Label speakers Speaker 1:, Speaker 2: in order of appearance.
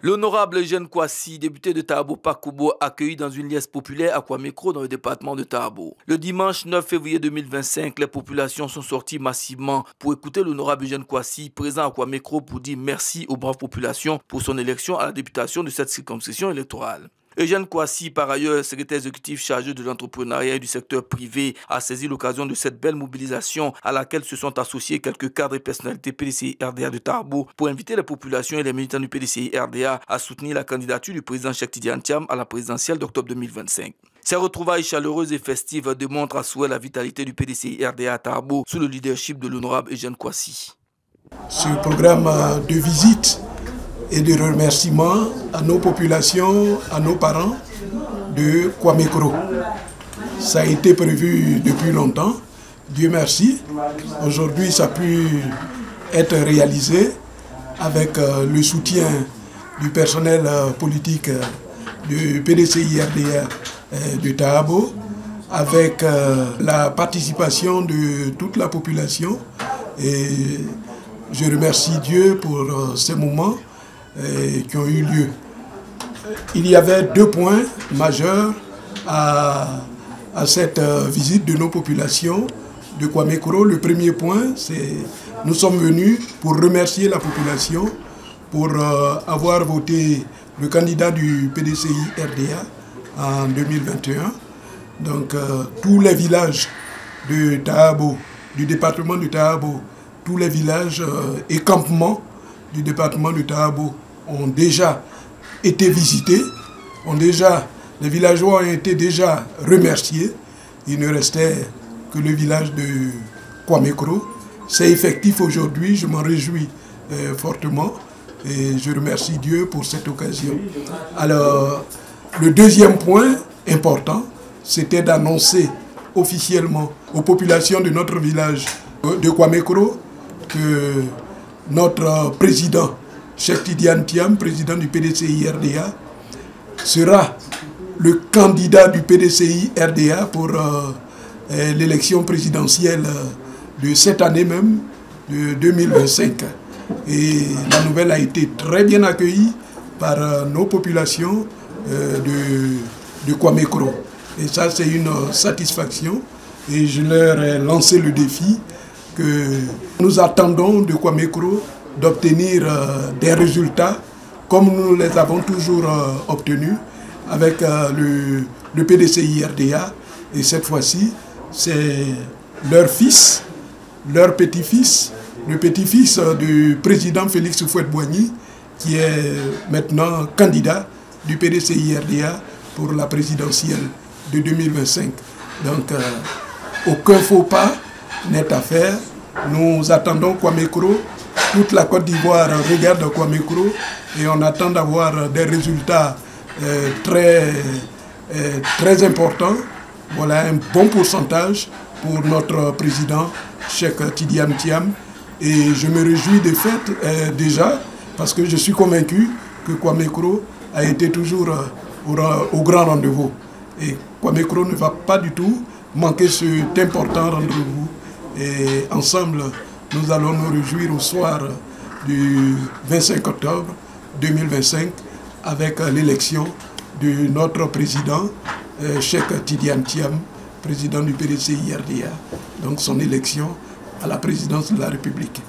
Speaker 1: L'honorable Eugène Kouassi, député de Tahabo-Pakoubo, accueilli dans une liesse populaire à Kwamekro dans le département de Tahabo. Le dimanche 9 février 2025, les populations sont sorties massivement pour écouter l'honorable Eugène Kouassi, présent à Kwamekro, pour dire merci aux braves populations pour son élection à la députation de cette circonscription électorale. Eugène Kouassi, par ailleurs secrétaire exécutif chargé de l'entrepreneuriat et du secteur privé, a saisi l'occasion de cette belle mobilisation à laquelle se sont associés quelques cadres et personnalités PDCI-RDA de Tahabo pour inviter les populations et les militants du PDCI-RDA à soutenir la candidature du président Cheikh Tidiane Thiam à la présidentielle d'octobre 2025. Ces retrouvailles chaleureuses et festives démontrent à souhait la vitalité du PDCI-RDA à Tahabo sous le leadership de l'honorable Eugène Kouassi.
Speaker 2: Ce programme de visite et de remerciements à nos populations, à nos parents de Kwamekro. Ça a été prévu depuis longtemps, Dieu merci. Aujourd'hui, ça a pu être réalisé avec le soutien du personnel politique du PDCI-RDA de Tahabo, avec la participation de toute la population. Et je remercie Dieu pour ces moments qui ont eu lieu. Il y avait deux points majeurs à cette visite de nos populations de Kwamekro. Le premier point, c'est nous sommes venus pour remercier la population pour avoir voté le candidat du PDCI-RDA en 2021. Donc tous les villages de Tahabo, du département de Tahabo, tous les villages et campements du département de Tahabo ont déjà été visités, les villageois ont été déjà remerciés. Il ne restait que le village de Kwamekro. C'est effectif aujourd'hui, je m'en réjouis fortement et je remercie Dieu pour cette occasion. Alors, le deuxième point important, c'était d'annoncer officiellement aux populations de notre village de Kwamekro que notre président, Cheikh Tidiane Thiam, président du PDCI-RDA, sera le candidat du PDCI-RDA pour l'élection présidentielle de cette année même, de 2025. Et la nouvelle a été très bien accueillie par nos populations de Kwamekro. Et ça, c'est une satisfaction. Et je leur ai lancé le défi que nous attendons de Kwamekro d'obtenir des résultats comme nous les avons toujours obtenus avec le PDCI-RDA. Et cette fois-ci, c'est leur fils, leur petit-fils, le petit-fils du président Félix Houphouët-Boigny qui est maintenant candidat du PDCI-RDA pour la présidentielle de 2025. Donc, aucun faux pas n'est à faire. Nous attendons Kwamekro. Toute la Côte d'Ivoire regarde Kwamekro et on attend d'avoir des résultats très importants. Voilà un bon pourcentage pour notre président Cheikh Tidiane Thiam. Et je me réjouis de fait déjà parce que je suis convaincu que Kwamekro a été toujours au grand rendez-vous. Et Kwamekro ne va pas du tout manquer cet important rendez-vous. Et ensemble, nous allons nous réjouir au soir du 25 octobre 2025 avec l'élection de notre président, Cheikh Tidiane Thiam, président du PDCI-RDA, donc son élection à la présidence de la République.